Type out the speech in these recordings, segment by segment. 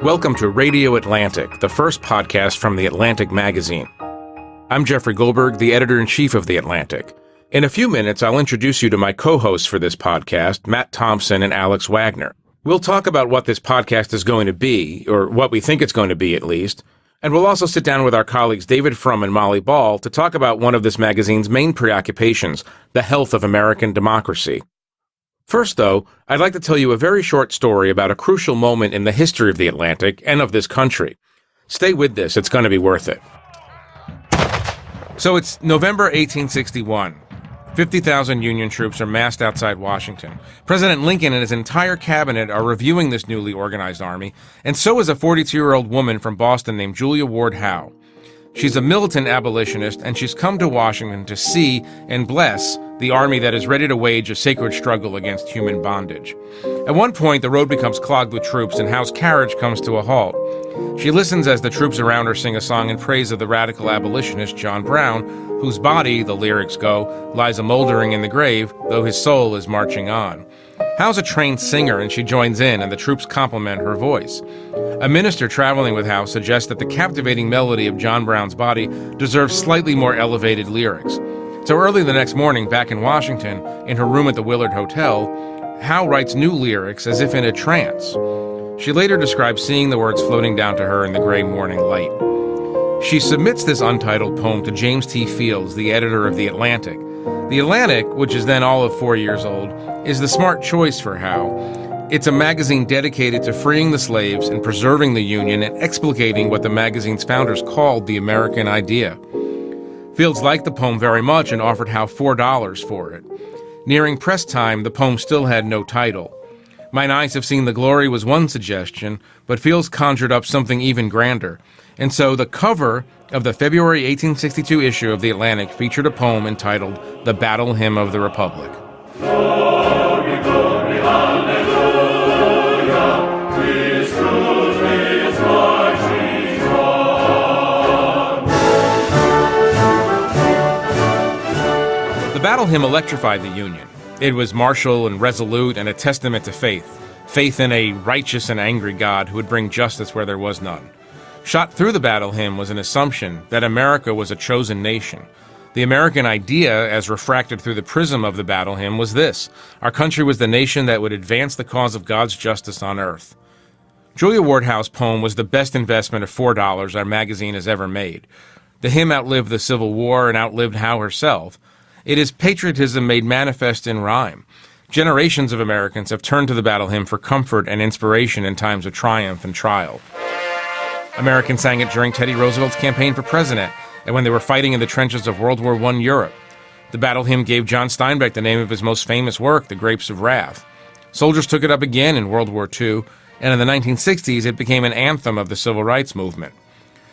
Welcome to Radio Atlantic, the first podcast from The Atlantic magazine. I'm Jeffrey Goldberg, the editor-in-chief of The Atlantic. In a few minutes, I'll introduce you to my co-hosts for this podcast, Matt Thompson and Alex Wagner. We'll talk about what this podcast is going to be, or what we think it's going to be at least, and we'll also sit down with our colleagues David Frum and Molly Ball to talk about one of this magazine's main preoccupations, the health of American democracy. First, though, I'd like to tell you a very short story about a crucial moment in the history of The Atlantic and of this country. Stay with this, it's going to be worth it. So it's November 1861. 50,000 Union troops are massed outside Washington. President Lincoln and his entire cabinet are reviewing this newly organized army, and so is a 42-year-old woman from Boston named Julia Ward Howe. She's a militant abolitionist, and she's come to Washington to see and bless the army that is ready to wage a sacred struggle against human bondage. At one point, the road becomes clogged with troops, and Howe's carriage comes to a halt. She listens as the troops around her sing a song in praise of the radical abolitionist John Brown, whose body, the lyrics go, lies a-mouldering in the grave, though his soul is marching on. Howe's a trained singer, and she joins in, and the troops compliment her voice. A minister traveling with Howe suggests that the captivating melody of John Brown's body deserves slightly more elevated lyrics. So early the next morning, back in Washington, in her room at the Willard Hotel, Howe writes new lyrics as if in a trance. She later describes seeing the words floating down to her in the gray morning light. She submits this untitled poem to James T. Fields, the editor of The Atlantic. The Atlantic, which is then all of 4 years old, is the smart choice for Howe. It's a magazine dedicated to freeing the slaves and preserving the Union and explicating what the magazine's founders called the American idea. Fields liked the poem very much and offered Howe $4 for it. Nearing press time, the poem still had no title. Mine Eyes Have Seen the Glory was one suggestion, but Fields conjured up something even grander. And so the cover of the February 1862 issue of The Atlantic featured a poem entitled The Battle Hymn of the Republic. Glory, glory, hallelujah, His truth is marching on. The battle hymn electrified the Union. It was martial and resolute and a testament to faith. Faith in a righteous and angry God who would bring justice where there was none. Shot through the battle hymn was an assumption that America was a chosen nation. The American idea, as refracted through the prism of the battle hymn, was this: our country was the nation that would advance the cause of God's justice on earth. Julia Ward Howe's poem was the best investment of $4 our magazine has ever made. The hymn outlived the Civil War and outlived Howe herself. It is patriotism made manifest in rhyme. Generations of Americans have turned to the battle hymn for comfort and inspiration in times of triumph and trial. Americans sang it during Teddy Roosevelt's campaign for president and when they were fighting in the trenches of World War I Europe. The battle hymn gave John Steinbeck the name of his most famous work, The Grapes of Wrath. Soldiers took it up again in World War II, and in the 1960s it became an anthem of the civil rights movement.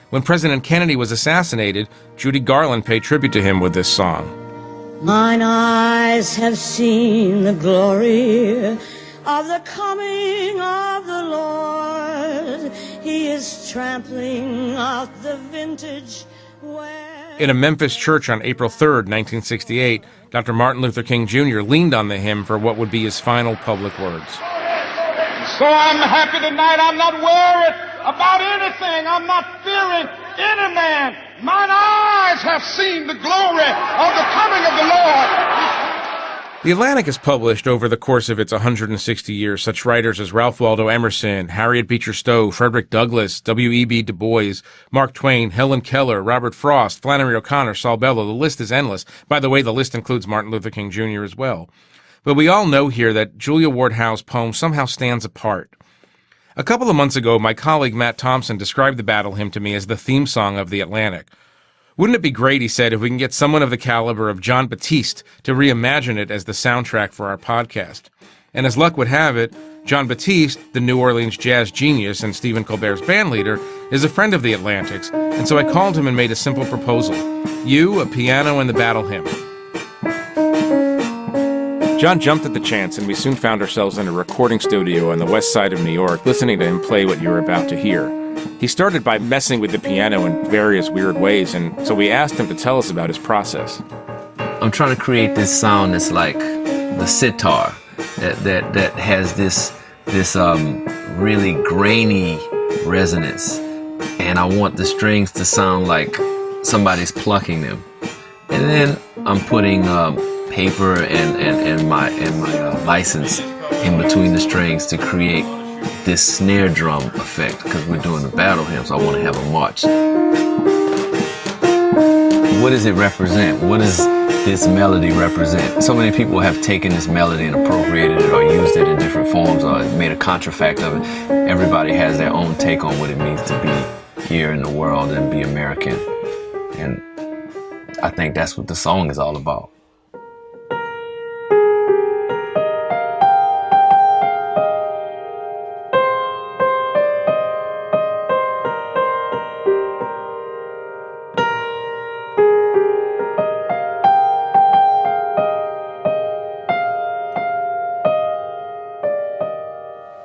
When President Kennedy was assassinated, Judy Garland paid tribute to him with this song. Mine eyes have seen the glory of the coming of the Lord. He is trampling out the vintage where... In a Memphis church on April 3rd, 1968, Dr. Martin Luther King Jr. leaned on the hymn for what would be his final public words. So I'm happy tonight. I'm not worried about anything. I'm not fearing any man. Mine eyes have seen the glory of the coming of the Lord. The Atlantic has published over the course of its 160 years such writers as Ralph Waldo Emerson, Harriet Beecher Stowe, Frederick Douglass, W.E.B. Du Bois, Mark Twain, Helen Keller, Robert Frost, Flannery O'Connor, Saul Bellow. The list is endless. By the way, the list includes Martin Luther King Jr. as well. But we all know here that Julia Ward Howe's poem somehow stands apart. A couple of months ago, my colleague Matt Thompson described the battle hymn to me as the theme song of The Atlantic. Wouldn't it be great, he said, if we can get someone of the caliber of John Batiste to reimagine it as the soundtrack for our podcast? And as luck would have it, John Batiste, the New Orleans jazz genius and Stephen Colbert's bandleader, is a friend of The Atlantic's, and so I called him and made a simple proposal. You, a piano, and the battle hymn. John jumped at the chance, and we soon found ourselves in a recording studio on the west side of New York, listening to him play what you're about to hear. He started by messing with the piano in various weird ways, and so we asked him to tell us about his process. I'm trying to create this sound that's like the sitar, that has this really grainy resonance. And I want the strings to sound like somebody's plucking them. And then I'm putting paper and my license in between the strings to create this snare drum effect, because we're doing the battle hymn, so I want to have a march. What does it represent? What does this melody represent? So many people have taken this melody and appropriated it or used it in different forms or made a contrafact of it. Everybody has their own take on what it means to be here in the world and be American. And I think that's what the song is all about.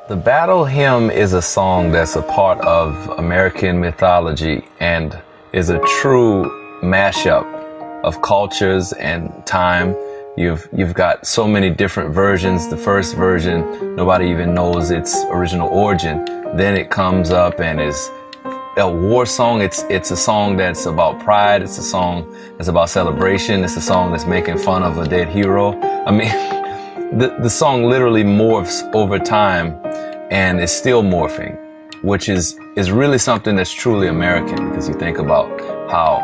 The Battle Hymn is a song that's a part of American mythology and is a true mashup of cultures and time. You've got so many different versions. The first version, nobody even knows its original origin. Then it comes up and is a war song. It's a song that's about pride. It's a song that's about celebration. It's a song that's making fun of a dead hero. I mean, the song literally morphs over time and is still morphing, which is really something that's truly American, because you think about how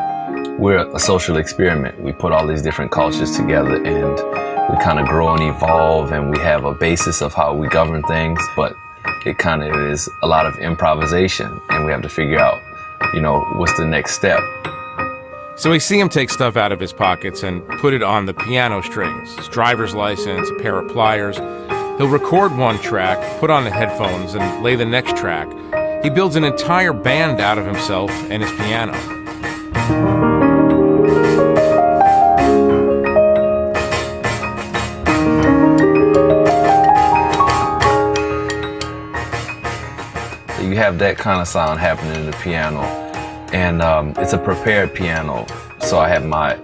we're a social experiment. We put all these different cultures together and we kind of grow and evolve, and we have a basis of how we govern things, but it kind of is a lot of improvisation, and we have to figure out, what's the next step. So we see him take stuff out of his pockets and put it on the piano strings, his driver's license, a pair of pliers. He'll record one track, put on the headphones, and lay the next track. He builds an entire band out of himself and his piano. You have that kind of sound happening in the piano, and it's a prepared piano, so I have my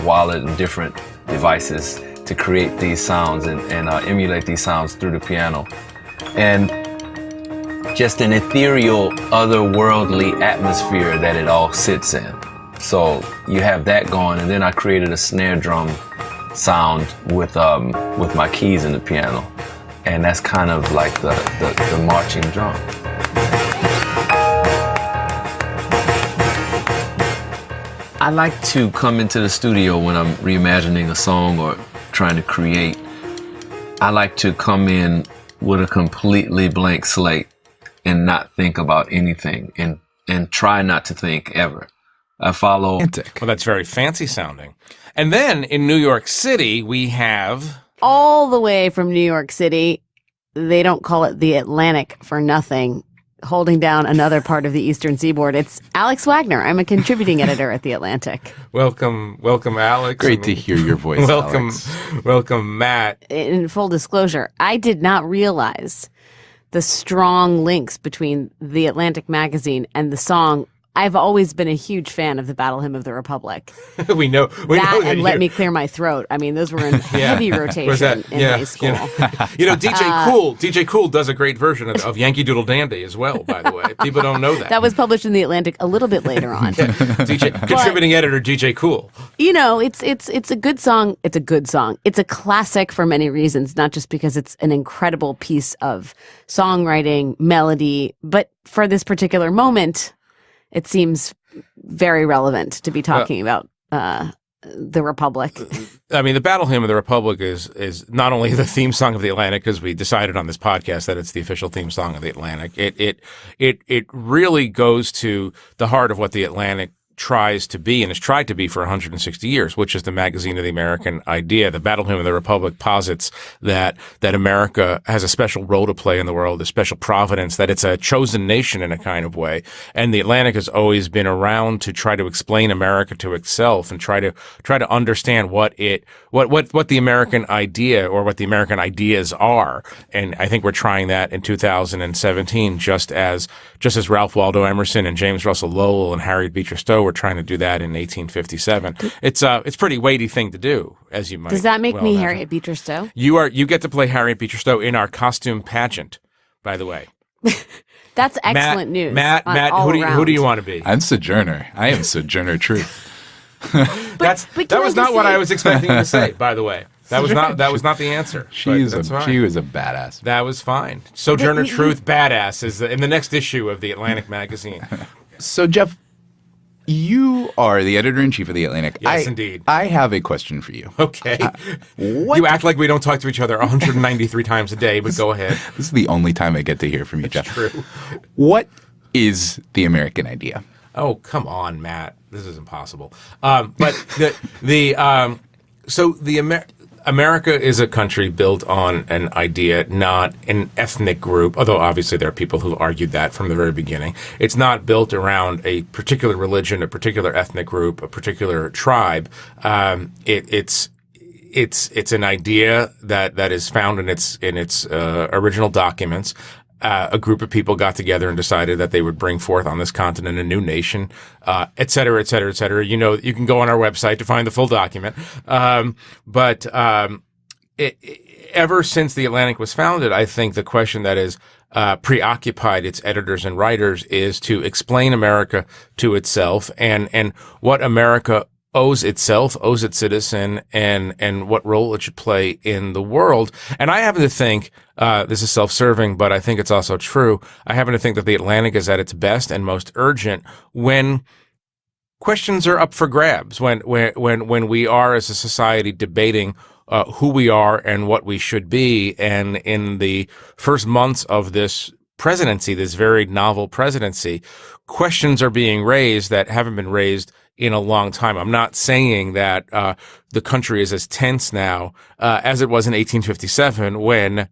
wallet and different devices to create these sounds and emulate these sounds through the piano. And just an ethereal, otherworldly atmosphere that it all sits in. So you have that going, and then I created a snare drum sound with my keys in the piano. And that's kind of like the marching drum. I like to come into the studio when I'm reimagining a song or trying to create. I like to come in with a completely blank slate and not think about anything and try not to think ever. I follow. Well, that's very fancy sounding. And then in New York City, we have... all the way from New York City, they don't call it the Atlantic for nothing, holding down another part of the Eastern Seaboard. It's Alex Wagner. I'm a contributing editor at The Atlantic. Welcome, Alex. Great to hear your voice, Alex. Welcome, Matt. In full disclosure, I did not realize the strong links between The Atlantic magazine and the song. I've always been a huge fan of the Battle Hymn of the Republic. we know that and Let Me Clear My Throat. I mean, those were in heavy rotation in high school. DJ Cool does a great version of Yankee Doodle Dandy as well, by the way. People don't know that. That was published in The Atlantic a little bit later on. Contributing editor DJ Cool. It's a good song. It's a good song. It's a classic for many reasons, not just because it's an incredible piece of songwriting, melody, but for this particular moment, it seems very relevant to be talking about the Republic. I mean, the Battle Hymn of the Republic is not only the theme song of the Atlantic, because we decided on this podcast that it's the official theme song of the Atlantic. It really goes to the heart of what the Atlantic tries to be and has tried to be for 160 years, which is the magazine of the American idea. The Battle Hymn of the Republic posits that America has a special role to play in the world, a special providence, that it's a chosen nation in a kind of way. And the Atlantic has always been around to try to explain America to itself and try to understand what the American idea or what the American ideas are. And I think we're trying that in 2017, just as Ralph Waldo Emerson and James Russell Lowell and Harriet Beecher Stowe were trying to do that in 1857. It's a pretty weighty thing to do, as you might. Does that make me imagine. Harriet Beecher Stowe? You get to play Harriet Beecher Stowe in our costume pageant, by the way. That's excellent news. Matt, who do you want to be? I'm Sojourner. I am Sojourner Truth. That was not what I was expecting you to say, by the way. That was not the answer. She was a badass. That was fine. Sojourner Truth badass is in the next issue of the Atlantic magazine. So, Jeff, you are the editor-in-chief of the Atlantic. Yes, indeed. I have a question for you. Okay. You act like we don't talk to each other 193 times a day, but go ahead. This is the only time I get to hear from you, Jeff. True. What is the American idea? Oh, come on, Matt. This is impossible. But America is a country built on an idea, not an ethnic group, although obviously there are people who argued that from the very beginning. It's not built around a particular religion, a particular ethnic group, a particular tribe. It's an idea that is found in its original documents. A group of people got together and decided that they would bring forth on this continent a new nation, et cetera, et cetera, et cetera. You know, you can go on our website to find the full document. Ever since the Atlantic was founded, I think the question that has preoccupied its editors and writers is to explain America to itself and what America owes itself, owes its citizen, and what role it should play in the world. And I happen to think, this is self-serving, but I think it's also true. I happen to think that the Atlantic is at its best and most urgent when questions are up for grabs, when we are as a society debating who we are and what we should be. And in the first months of this presidency, this very novel presidency, questions are being raised that haven't been raised in a long time. I'm not saying that the country is as tense now as it was in 1857 when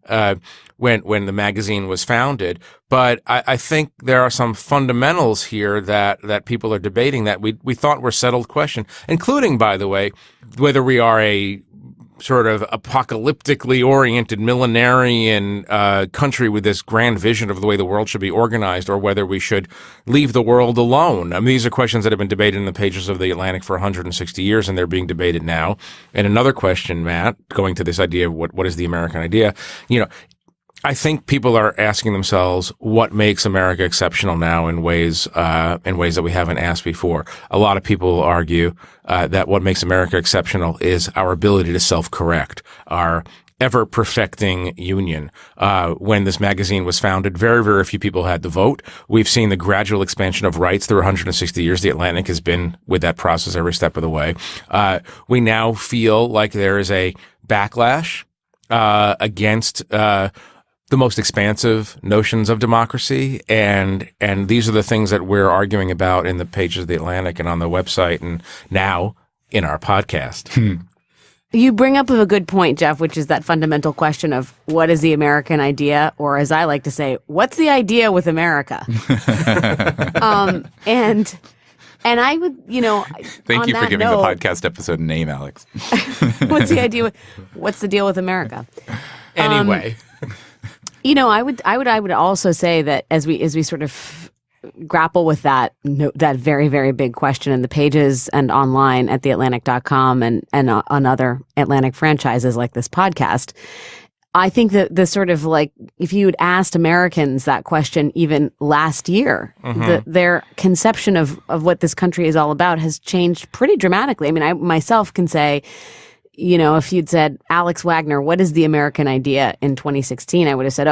the magazine was founded, but I think there are some fundamentals here that people are debating that we thought were settled question, including, by the way, whether we are a sort of apocalyptically oriented millenarian country with this grand vision of the way the world should be organized, or whether we should leave the world alone. I mean, these are questions that have been debated in the pages of the Atlantic for 160 years, and they're being debated now. And another question, Matt, going to this idea of what is the American idea, I think people are asking themselves what makes America exceptional now in ways that we haven't asked before. A lot of people argue that what makes America exceptional is our ability to self-correct, our ever-perfecting union. When this magazine was founded, very, very few people had the vote. We've seen the gradual expansion of rights through 160 years. The Atlantic has been with that process every step of the way. We now feel like there is a backlash against the most expansive notions of democracy, and these are the things that we're arguing about in the pages of the Atlantic and on the website, and now in our podcast. You bring up a good point, Jeff, which is that fundamental question of what is the American idea, or as I like to say, what's the idea with America? And I would, Thank you for giving the podcast episode a name, Alex. What's the idea? What's the deal with America? Anyway. I would also say that as we sort of grapple with that very, very big question in the pages and online at theatlantic.com and on other Atlantic franchises like this podcast, I think that the sort of like, if you had asked Americans that question even last year, their conception of what this country is all about has changed pretty dramatically. I mean, I myself can say, if you'd said, Alex Wagner, what is the American idea in 2016? I would have said,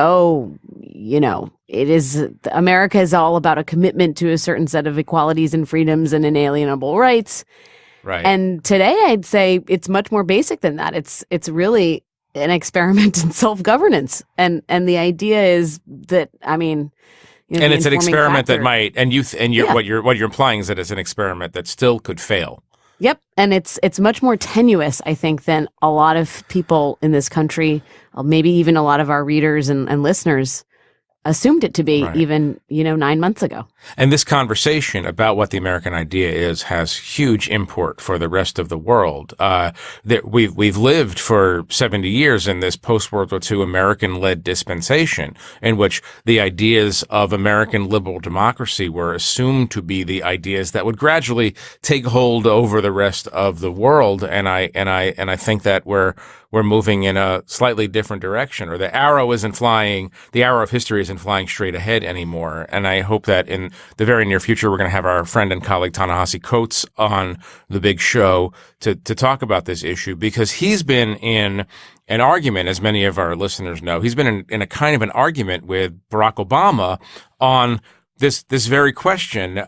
America is all about a commitment to a certain set of equalities and freedoms and inalienable rights. Right. And today I'd say it's much more basic than that. It's really an experiment in self-governance. And the idea is that, and it's an experiment that might, what you're implying is that it's an experiment that still could fail. Yep. And it's much more tenuous, I think, than a lot of people in this country, maybe even a lot of our readers and listeners assumed it to be even, 9 months ago. And this conversation about what the American idea is has huge import for the rest of the world. That we've lived for 70 years in this post-World War II American-led dispensation in which the ideas of American liberal democracy were assumed to be the ideas that would gradually take hold over the rest of the world. And I think that we're moving in a slightly different direction, or the arrow isn't flying. The arrow of history isn't flying straight ahead anymore. And I hope that in the very near future, we're going to have our friend and colleague Ta-Nehisi Coates on the big show to talk about this issue, because he's been in an argument, as many of our listeners know, he's been in a kind of an argument with Barack Obama on this very question.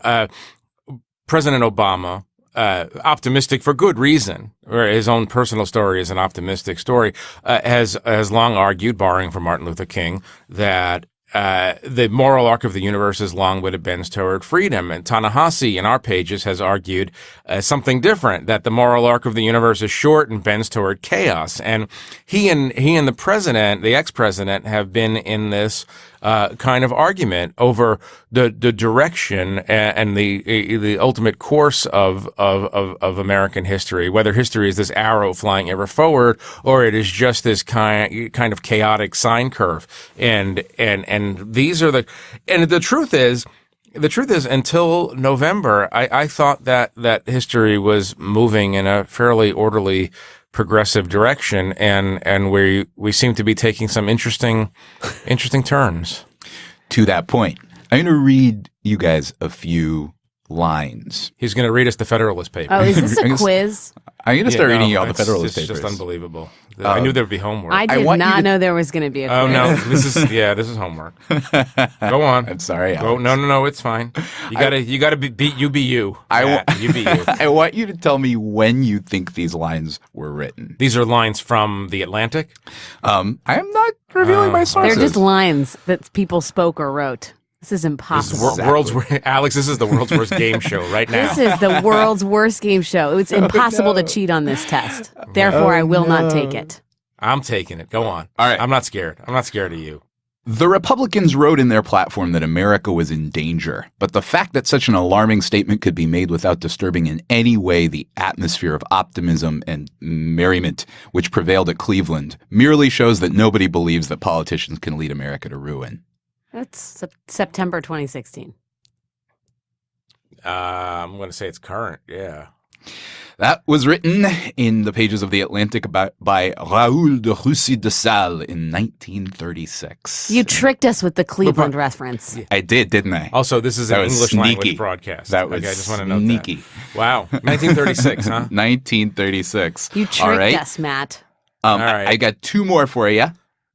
President Obama, optimistic for good reason, or his own personal story is an optimistic story, has long argued, borrowing from Martin Luther King, that the moral arc of the universe is long but it bends toward freedom. And Ta-Nehisi in our pages has argued something different, that the moral arc of the universe is short and bends toward chaos. And he and the president, the ex-president, have been in this kind of argument over the direction and the ultimate course of American history, whether history is this arrow flying ever forward or it is just this kind of chaotic sine curve. And these are the truth is, until November, I thought that history was moving in a fairly orderly, progressive direction, and we seem to be taking some interesting turns. To that point, I'm going to read you guys a few lines. He's going to read us the Federalist Papers. Oh, is this a quiz? I'm going to start reading you all the Federalist Papers. It's Papers. just unbelievable. I knew there would be homework. I did not know there was going to be a quiz. Oh no, this is homework. Go on. I'm sorry, Alex. Go, no, it's fine. You gotta be you. You be you. I want you to tell me when you think these lines were written. These are lines from The Atlantic? I am not revealing my sources. They're just lines that people spoke or wrote. This is impossible. Alex, this is the world's worst game show right now. This is the world's worst game show. It's impossible to cheat on this test. Therefore, I will not take it. I'm taking it. Go on. All right. I'm not scared. I'm not scared of you. The Republicans wrote in their platform that America was in danger, but the fact that such an alarming statement could be made without disturbing in any way the atmosphere of optimism and merriment which prevailed at Cleveland merely shows that nobody believes that politicians can lead America to ruin. That's September 2016. I'm going to say it's current. Yeah. That was written in the pages of The Atlantic by Raoul de Roussy de Sales in 1936. You tricked us with the Cleveland reference. I did, didn't I? Also, this is an English language broadcast. That was I just want to note sneaky. That. Wow. 1936, huh? 1936. You tricked us, Matt. All right. I got two more for you.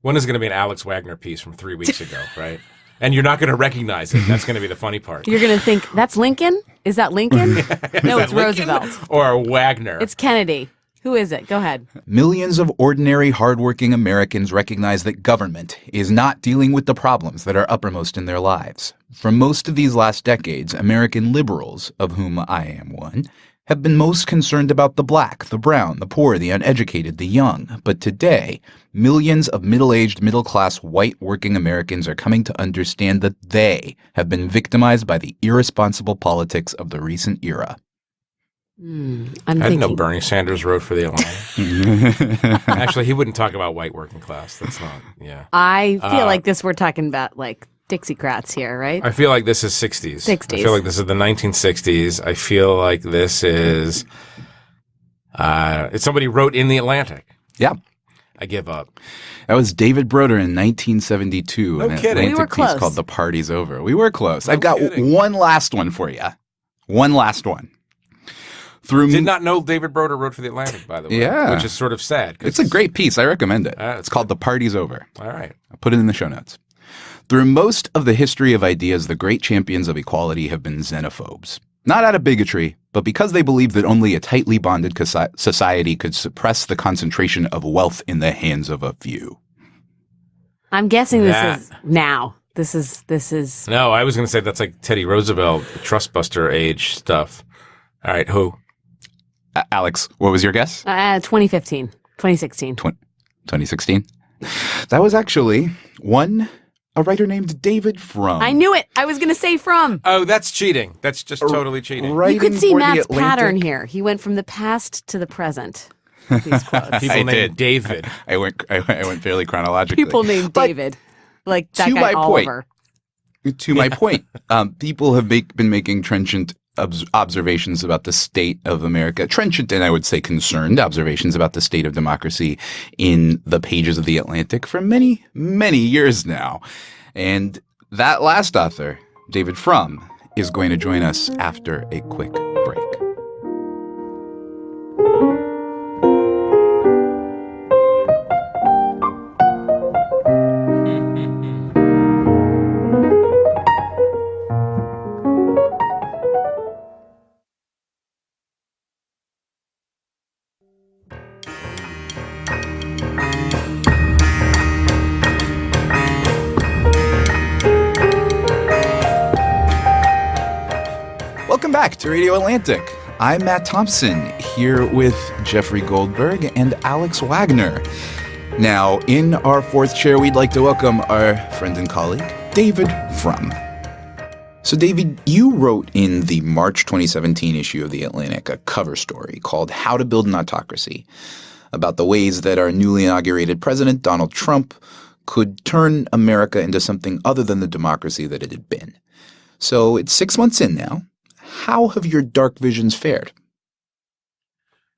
One is going to be an Alex Wagner piece from 3 weeks ago, right? And you're not going to recognize it. That's going to be the funny part. You're going to think, that's Lincoln? Is that Lincoln? No, it's Roosevelt. Or Wagner. It's Kennedy. Who is it? Go ahead. Millions of ordinary, hardworking Americans recognize that government is not dealing with the problems that are uppermost in their lives. For most of these last decades, American liberals, of whom I am one, have been most concerned about the black, the brown, the poor, the uneducated, the young. But today, millions of middle-aged, middle-class, white working Americans are coming to understand that they have been victimized by the irresponsible politics of the recent era. I didn't know Bernie Sanders wrote for the Alliance. Actually, he wouldn't talk about white working class. That's not, yeah. I feel like this we're talking about, like, Dixiecrats here, right? I feel like this is 60s. 60s. I feel like this is the 1960s. I feel like this is somebody wrote in The Atlantic. Yeah. I give up. That was David Broder in 1972. No kidding. Atlantic We were close. piece called The Party's Over. We were close. I've got kidding. one last one for you. One last one. Did not know David Broder wrote for The Atlantic, by the way. Yeah. Which is sort of sad. It's a great piece. I recommend it. It's It's called good. The Party's Over. All right. I'll put it in the show notes. Through most of the history of ideas, the great champions of equality have been xenophobes. Not out of bigotry, but because they believed that only a tightly bonded society could suppress the concentration of wealth in the hands of a few. I'm guessing this is now. This is. No, I was going to say that's like Teddy Roosevelt, Trustbuster age stuff. All right, who? Alex, what was your guess? 2015, 2016. 2016? That was actually a writer named David Frum. I knew it. I was going to say Frum. Oh, that's cheating. That's just totally cheating. You could see for The Matt's Atlantic. pattern here. He went from the past to the present. These quotes. People I named did. David. I went fairly chronologically. People named But David, like that to guy my point- Oliver. To my point, people have been making trenchant observations about the state of America, trenchant and I would say concerned observations about the state of democracy in the pages of The Atlantic for many, many years now. And that last author, David Frum, is going to join us after a quick break. Welcome back to Radio Atlantic. I'm Matt Thompson, here with Jeffrey Goldberg and Alex Wagner. Now, in our fourth chair, we'd like to welcome our friend and colleague, David Frum. So, David, you wrote in the March 2017 issue of The Atlantic a cover story called How to Build an Autocracy about the ways that our newly inaugurated president, Donald Trump, could turn America into something other than the democracy that it had been. So, it's 6 months in now. How have your dark visions fared?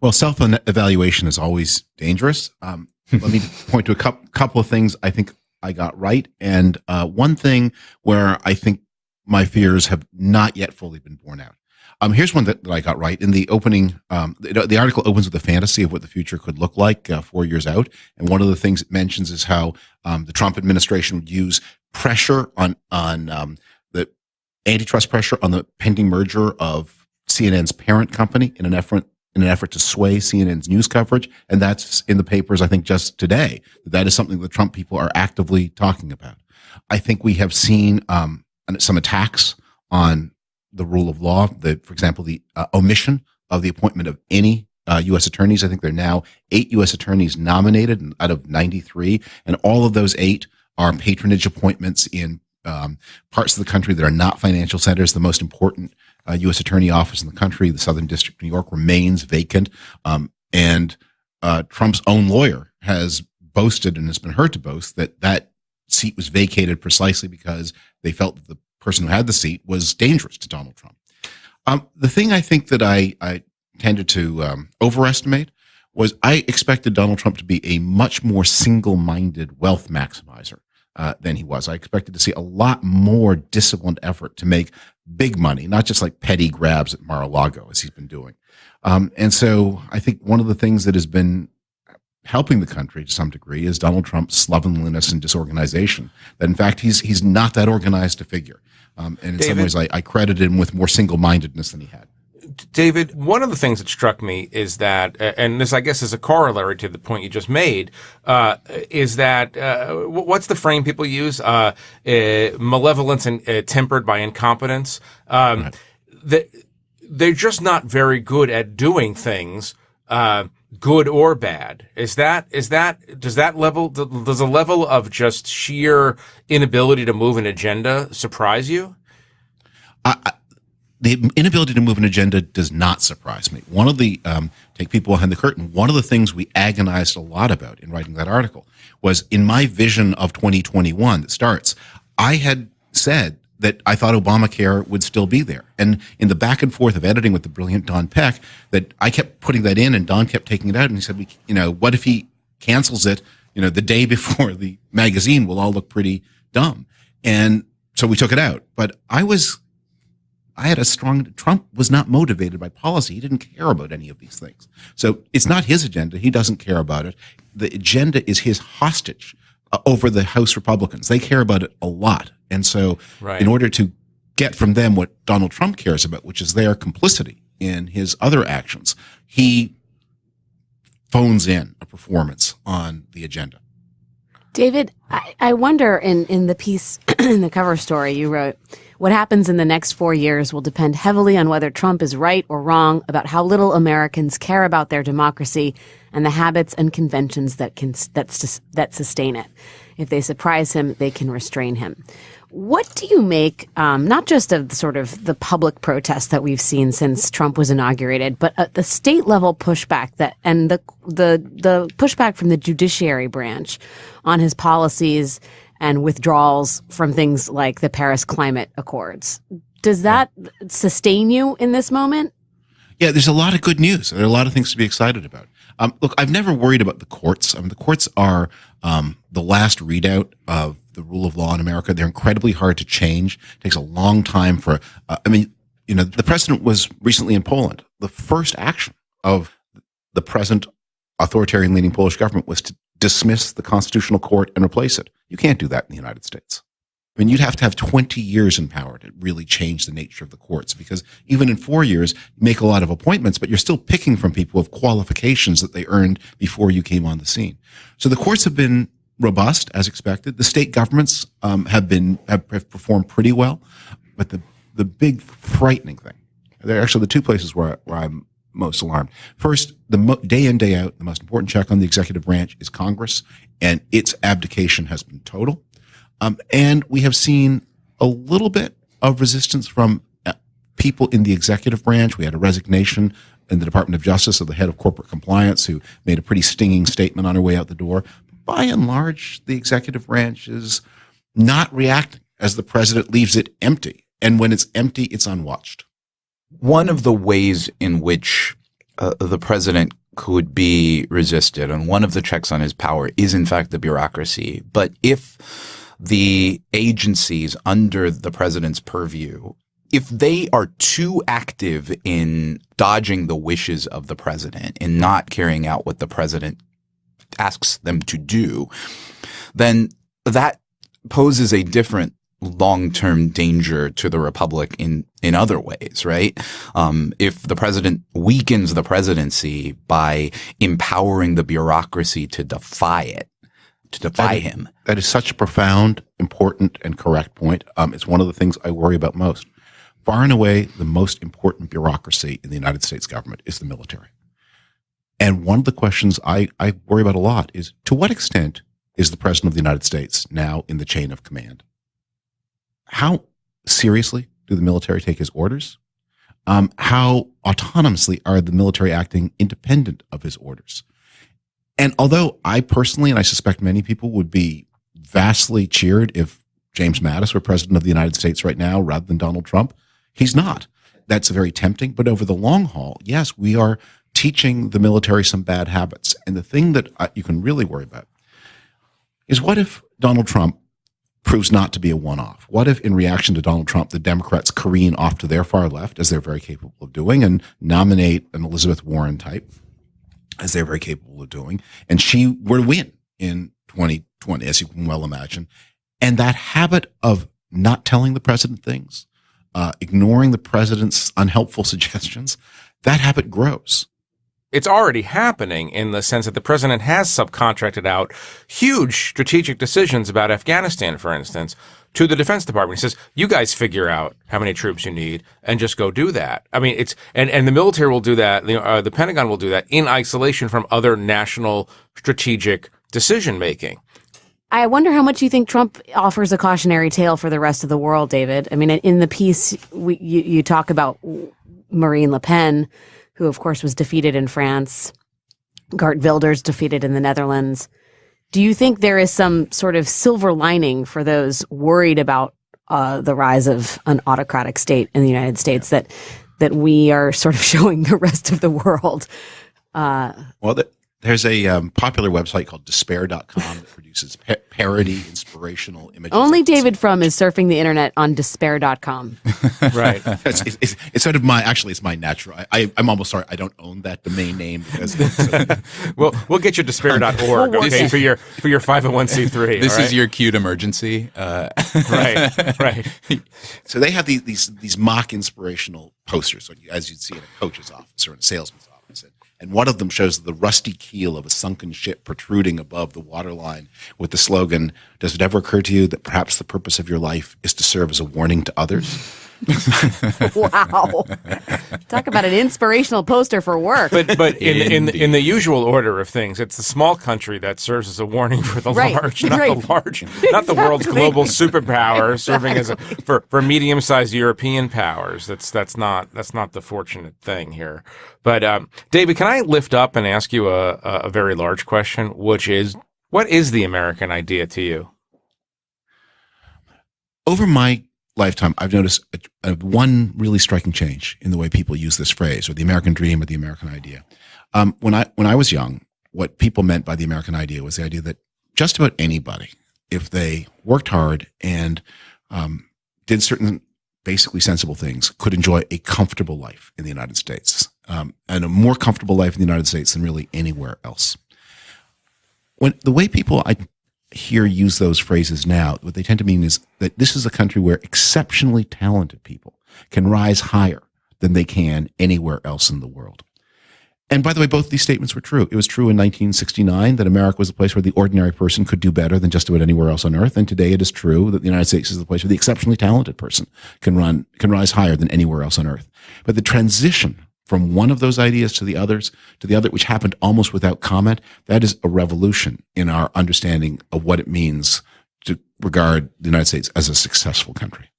Well, self-evaluation is always dangerous. Let me point to a couple of things I think I got right, and one thing where I think my fears have not yet fully been borne out. Here's one that I got right. In the opening, the article opens with a fantasy of what the future could look like 4 years out, and one of the things it mentions is how the Trump administration would use pressure on the antitrust pressure on the pending merger of CNN's parent company in an effort to sway CNN's news coverage. And that's in the papers, I think, just today. That is something the Trump people are actively talking about. I think we have seen some attacks on the rule of law. For example, the omission of the appointment of any U.S. attorneys. I think there are now 8 U.S. attorneys nominated out of 93. And all of those 8 are patronage appointments in parts of the country that are not financial centers. The most important U.S. attorney office in the country, the Southern District of New York, remains vacant. And Trump's own lawyer has boasted and has been heard to boast that seat was vacated precisely because they felt that the person who had the seat was dangerous to Donald Trump. The thing I think that I tended to overestimate was I expected Donald Trump to be a much more single-minded wealth maximizer than he was. I expected to see a lot more disciplined effort to make big money, not just like petty grabs at Mar-a-Lago as he's been doing. And so I think one of the things that has been helping the country to some degree is Donald Trump's slovenliness and disorganization. That in fact, he's not that organized a figure. And in some ways, I credited him with more single-mindedness than he had. David, one of the things that struck me is that, and this I guess is a corollary to the point you just made, is that what's the frame people use? Malevolence and tempered by incompetence. Right. They're just not very good at doing things, good or bad. Does a level of just sheer inability to move an agenda surprise you? The inability to move an agenda does not surprise me. One of the, take people behind the curtain, one of the things we agonized a lot about in writing that article was in my vision of 2021 that starts, I had said that I thought Obamacare would still be there. And in the back and forth of editing with the brilliant Don Peck, that I kept putting that in and Don kept taking it out. And he said, what if he cancels it, the day before the magazine will all look pretty dumb. And so we took it out. But Trump was not motivated by policy. He didn't care about any of these things. So it's not his agenda. He doesn't care about it. The agenda is his hostage over the House Republicans. They care about it a lot. And so in order to get from them what Donald Trump cares about, which is their complicity in his other actions, he phones in a performance on the agenda. David, I wonder in the piece, in the cover story you wrote, what happens in the next 4 years will depend heavily on whether Trump is right or wrong about how little Americans care about their democracy and the habits and conventions that sustain it. If they surprise him, they can restrain him. What do you make, not just of sort of the public protests that we've seen since Trump was inaugurated, but the state level pushback and the pushback from the judiciary branch on his policies and withdrawals from things like the Paris Climate Accords? Does that sustain you in this moment? Yeah, there's a lot of good news. There are a lot of things to be excited about. Look, I've never worried about the courts. I mean, the courts are the last readout of the rule of law in America. They're incredibly hard to change. It takes a long time for, the president was recently in Poland. The first action of the present authoritarian leaning Polish government was to dismiss the constitutional court and replace it. You can't do that in the United States. I mean, you'd have to have 20 years in power to really change the nature of the courts, because even in 4 years, you make a lot of appointments, but you're still picking from people with qualifications that they earned before you came on the scene. So the courts have been robust, as expected. The state governments have performed pretty well, but the big frightening thing, they're actually the two places where I'm most alarmed. First, day in, day out, the most important check on the executive branch is Congress, and its abdication has been total. And we have seen a little bit of resistance from people in the executive branch. We had a resignation in the Department of Justice of the head of corporate compliance, who made a pretty stinging statement on her way out the door. By and large, the executive branch is not reacting as the president leaves it empty. And when it's empty, it's unwatched. One of the ways in which the president could be resisted, and one of the checks on his power, is in fact the bureaucracy. But if the agencies under the president's purview, if they are too active in dodging the wishes of the president and not carrying out what the president asks them to do, then that poses a different long-term danger to the republic in other ways, right? If the president weakens the presidency by empowering the bureaucracy to defy him. That is such a profound, important, and correct point. It's one of the things I worry about most. Far and away, the most important bureaucracy in the United States government is the military. And one of the questions I worry about a lot is, to what extent is the president of the United States now in the chain of command? How seriously do the military take his orders? How autonomously are the military acting independent of his orders? And although I personally, and I suspect many people, would be vastly cheered if James Mattis were president of the United States right now rather than Donald Trump, he's not. That's very tempting. But over the long haul, yes, we are teaching the military some bad habits. And the thing that you can really worry about is, what if Donald Trump proves not to be a one-off? What if, in reaction to Donald Trump, the Democrats careen off to their far left, as they're very capable of doing, and nominate an Elizabeth Warren type, as they're very capable of doing, and she were to win in 2020, as you can well imagine? And that habit of not telling the president things, ignoring the president's unhelpful suggestions, that habit grows. It's already happening in the sense that the president has subcontracted out huge strategic decisions about Afghanistan, for instance, to the Defense Department. He says, you guys figure out how many troops you need and just go do that. I mean, and the military will do that. The Pentagon will do that in isolation from other national strategic decision making. I wonder how much you think Trump offers a cautionary tale for the rest of the world, David. I mean, in the piece, you talk about Marine Le Pen, who, of course, was defeated in France. Geert Wilders defeated in the Netherlands. Do you think there is some sort of silver lining for those worried about the rise of an autocratic state in the United States that we are sort of showing the rest of the world? There's a popular website called despair.com that produces parody, inspirational images. Only David Frum is surfing the internet on despair.com. Right. It's sort of it's my natural. I'm almost sorry I don't own that domain name, because we'll get you despair.org, okay, for your 501c3. This is your cute emergency. Right. So they have these mock inspirational posters, as you'd see in a coach's office or in a salesman's office. And one of them shows the rusty keel of a sunken ship protruding above the waterline with the slogan, "Does it ever occur to you that perhaps the purpose of your life is to serve as a warning to others?" Wow. Talk about an inspirational poster for work. But in the usual order of things, it's the small country that serves as a warning for the large, not the large, not the world's global superpower serving as for medium-sized European powers. That's not the fortunate thing here. But David, can I lift up and ask you a very large question, which is, what is the American idea to you? Over my lifetime, I've noticed one really striking change in the way people use this phrase, or the American dream, or the American idea. When I was young, what people meant by the American idea was the idea that just about anybody if they worked hard and did certain basically sensible things, could enjoy a comfortable life in the United States, and a more comfortable life in the United States than really anywhere else. When the way people I hear use those phrases now, what they tend to mean is that this is a country where exceptionally talented people can rise higher than they can anywhere else in the world. And by the way, both these statements were true. It was true in 1969 that America was a place where the ordinary person could do better than just about anywhere else on earth. And today it is true that the United States is the place where the exceptionally talented person can rise higher than anywhere else on earth. But the transition from one of those ideas to the other, which happened almost without comment, that is a revolution in our understanding of what it means to regard the United States as a successful country.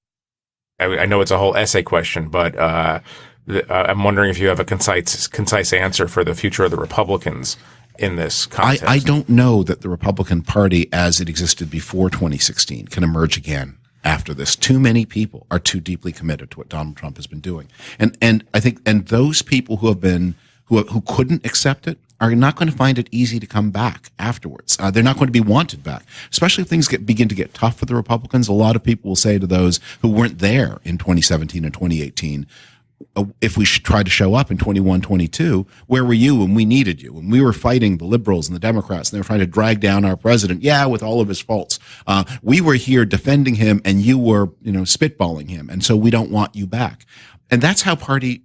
I know it's a whole essay question, but I'm wondering if you have a concise answer for the future of the Republicans in this context. I don't know that the Republican Party, as it existed before 2016, can emerge again after this. Too many people are too deeply committed to what Donald Trump has been doing, and I think those people who couldn't accept it are not going to find it easy to come back afterwards. They're not going to be wanted back, especially if things begin to get tough for the Republicans. A lot of people will say to those who weren't there in 2017 and 2018, if we should try to show up in 21, 22, where were you when we needed you? When we were fighting the liberals and the Democrats and they were trying to drag down our president, with all of his faults. We were here defending him and you were, spitballing him. And so we don't want you back. And that's how party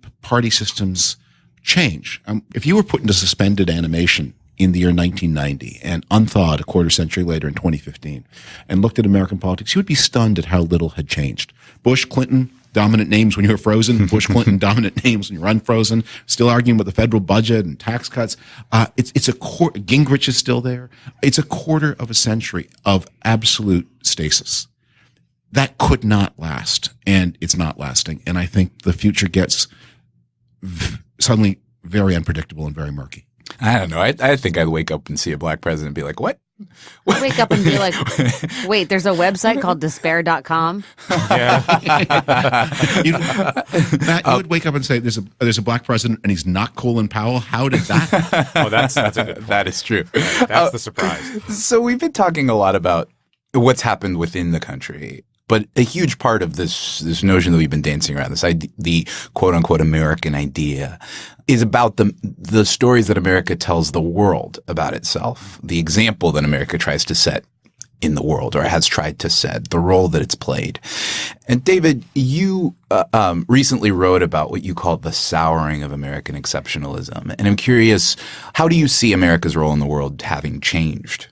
systems change. If you were put into suspended animation in the year 1990 and unthawed a quarter century later in 2015 and looked at American politics, you would be stunned at how little had changed. Bush, Clinton, dominant names when you were frozen. Bush, Clinton, dominant names when you're unfrozen. Still arguing about the federal budget and tax cuts. It's a quarter. Gingrich is still there. It's a quarter of a century of absolute stasis. That could not last, and it's not lasting. And I think the future gets suddenly very unpredictable and very murky. I don't know. I think I'd wake up and see a black president and be like, what? I wake up and be like, wait, there's a website called despair.com. Yeah. Matt, you would wake up and say, there's a black president and he's not Colin Powell. How did that happen? Oh, that's a good point. That is true. That's the surprise. So we've been talking a lot about what's happened within the country. But a huge part of this notion that we've been dancing around, this idea, the quote unquote American idea, is about the stories that America tells the world about itself, the example that America tries to set in the world, or has tried to set, the role that it's played. And David, you recently wrote about what you called the souring of American exceptionalism. And I'm curious, how do you see America's role in the world having changed?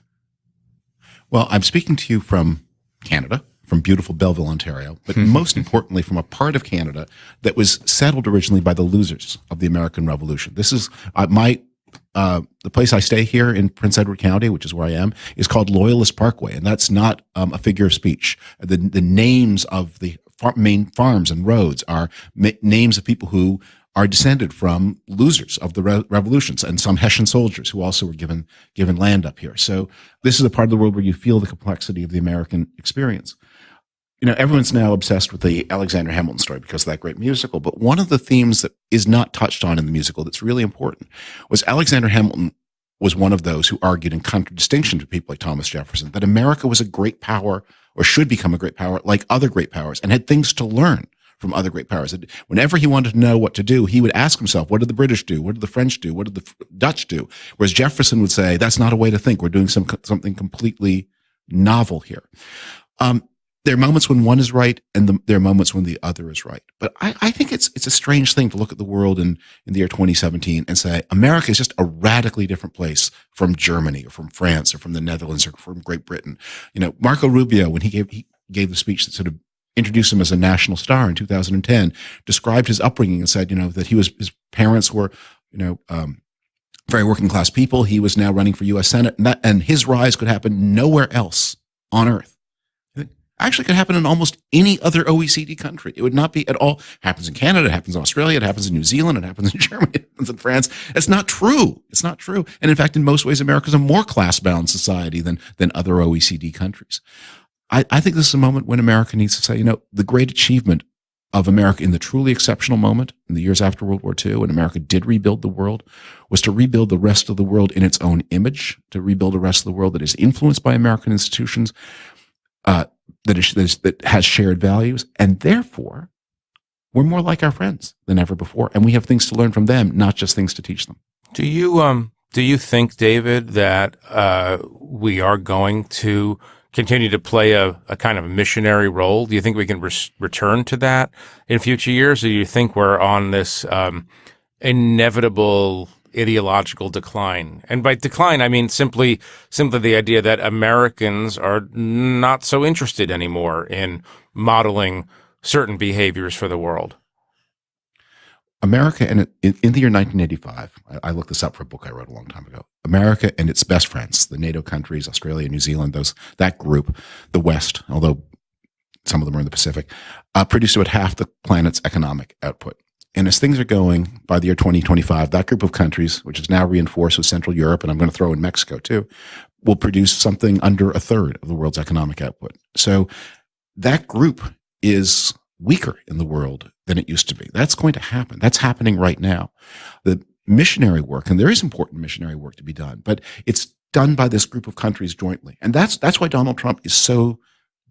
Well, I'm speaking to you from Canada, from beautiful Belleville, Ontario, but most importantly from a part of Canada that was settled originally by the losers of the American Revolution. This is the place I stay here in Prince Edward County, which is where I am, is called Loyalist Parkway, and that's not a figure of speech. The names of the main farms and roads are names of people who are descended from losers of the revolutions, and some Hessian soldiers who also were given land up here. So this is a part of the world where you feel the complexity of the American experience. Everyone's now obsessed with the Alexander Hamilton story because of that great musical. But one of the themes that is not touched on in the musical that's really important was Alexander Hamilton was one of those who argued in contradistinction to people like Thomas Jefferson that America was a great power, or should become a great power like other great powers, and had things to learn from other great powers. Whenever he wanted to know what to do, he would ask himself, what did the British do? What did the French do? What did the Dutch do? Whereas Jefferson would say, that's not a way to think. We're doing something completely novel here. There are moments when one is right, and there are moments when the other is right. But I think it's a strange thing to look at the world in the year 2017 and say America is just a radically different place from Germany or from France or from the Netherlands or from Great Britain. Marco Rubio, when he gave the speech that sort of introduced him as a national star in 2010, described his upbringing and said, that his parents were, very working class people. He was now running for U.S. Senate, and his rise could happen nowhere else on earth. Actually could happen in almost any other OECD country. It would not be at all. It happens in Canada, it happens in Australia, it happens in New Zealand, it happens in Germany, it happens in France. It's not true. It's not true. And in fact, in most ways, America is a more class-bound society than other OECD countries. I think this is a moment when America needs to say, the great achievement of America in the truly exceptional moment in the years after World War II, when America did rebuild the world, was to rebuild the rest of the world in its own image, to rebuild a rest of the world that is influenced by American institutions, that has shared values, and therefore we're more like our friends than ever before, and we have things to learn from them, not just things to teach them. Do you think, David, that we are going to continue to play a kind of missionary role? Do you think we can return to that in future years, or do you think we're on this inevitable ideological decline? And by decline, I mean simply the idea that Americans are not so interested anymore in modeling certain behaviors for the world. America, and in the year 1985, I looked this up for a book I wrote a long time ago. America and its best friends, the NATO countries, Australia, New Zealand, that group, the West, although some of them are in the Pacific, produce about half the planet's economic output. And as things are going, by the year 2025, that group of countries, which is now reinforced with Central Europe, and I'm going to throw in Mexico too, will produce something under a third of the world's economic output. So that group is weaker in the world than it used to be. That's going to happen. That's happening right now. The missionary work, and there is important missionary work to be done, but it's done by this group of countries jointly. And that's why Donald Trump is so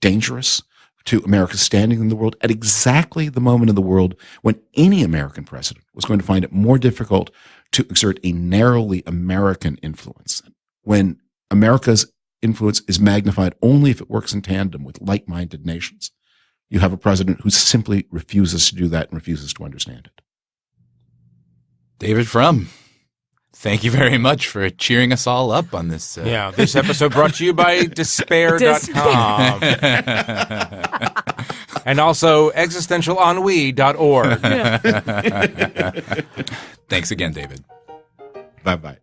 dangerous to America's standing in the world at exactly the moment in the world when any American president was going to find it more difficult to exert a narrowly American influence, when America's influence is magnified only if it works in tandem with like-minded nations. You have a president who simply refuses to do that and refuses to understand it. David Frum, thank you very much for cheering us all up on this. This episode brought to you by despair.com. And also existentialennui.org. Thanks again, David. Bye-bye.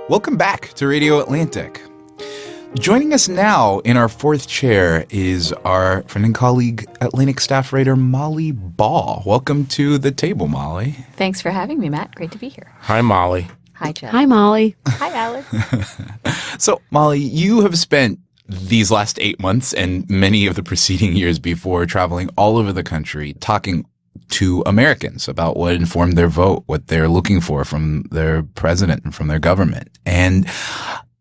Welcome back to Radio Atlantic. Joining us now in our fourth chair is our friend and colleague, Atlantic staff writer Molly Ball. Welcome to the table, Molly. Thanks for having me, Matt. Great to be here. Hi, Molly. Hi, Jeff. Hi, Molly. Hi, Alex. So, Molly, you have spent these last 8 months and many of the preceding years before traveling all over the country, talking to Americans about what informed their vote, what they're looking for from their president and from their government. And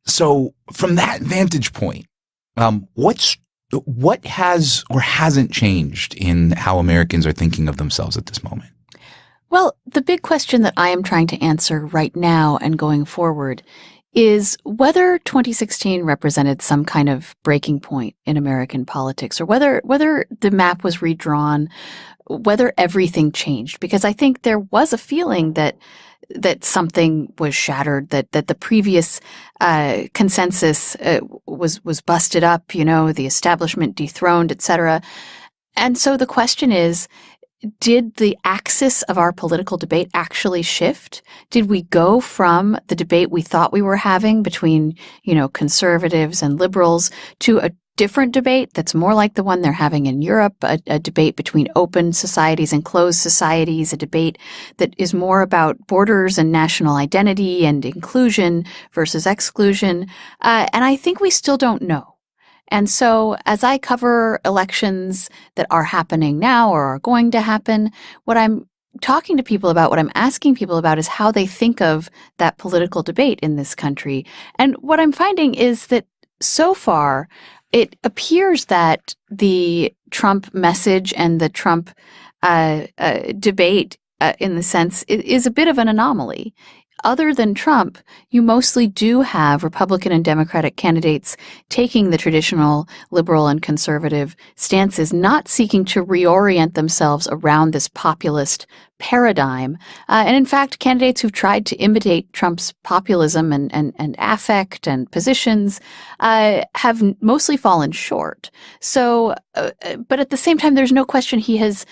so from that vantage point, what has or hasn't changed in how Americans are thinking of themselves at this moment? Well, the big question that I am trying to answer right now and going forward is whether 2016 represented some kind of breaking point in American politics, or whether the map was redrawn, whether everything changed. Because I think there was a feeling that something was shattered, that the previous consensus was busted up, the establishment dethroned, etc. And so the question is, did the axis of our political debate actually shift? Did we go from the debate we thought we were having between, conservatives and liberals to a different debate that's more like the one they're having in Europe, a debate between open societies and closed societies, a debate that is more about borders and national identity and inclusion versus exclusion? And I think we still don't know. And so as I cover elections that are happening now or are going to happen, what I'm talking to people about, what I'm asking people about, is how they think of that political debate in this country. And what I'm finding is that so far, it appears that the Trump message and the Trump debate, in the sense, is a bit of an anomaly. Other than Trump, you mostly do have Republican and Democratic candidates taking the traditional liberal and conservative stances, not seeking to reorient themselves around this populist paradigm. And in fact, candidates who've tried to imitate Trump's populism and affect and positions have mostly fallen short. So, but at the same time, there's no question he has,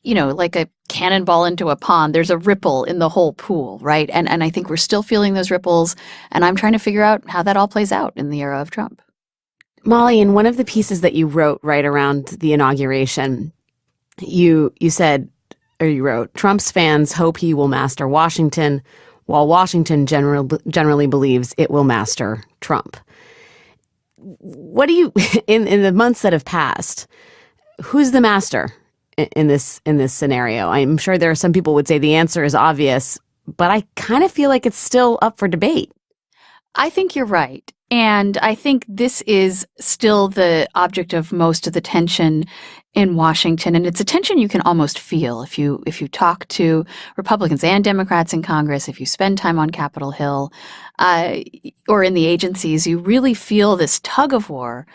like a cannonball into a pond, there's a ripple in the whole pool, right? And I think we're still feeling those ripples, and I'm trying to figure out how that all plays out in the era of Trump. Molly, in one of the pieces that you wrote right around the inauguration, you said, or you wrote, Trump's fans hope he will master Washington, while Washington generally believes it will master Trump. What do you, in the months that have passed, who's the master in this scenario? I'm sure there are some people would say the answer is obvious, but I kind of feel like it's still up for debate. I think you're right. And I think this is still the object of most of the tension in Washington. And it's a tension you can almost feel if you talk to Republicans and Democrats in Congress, if you spend time on Capitol Hill, or in the agencies, you really feel this tug of war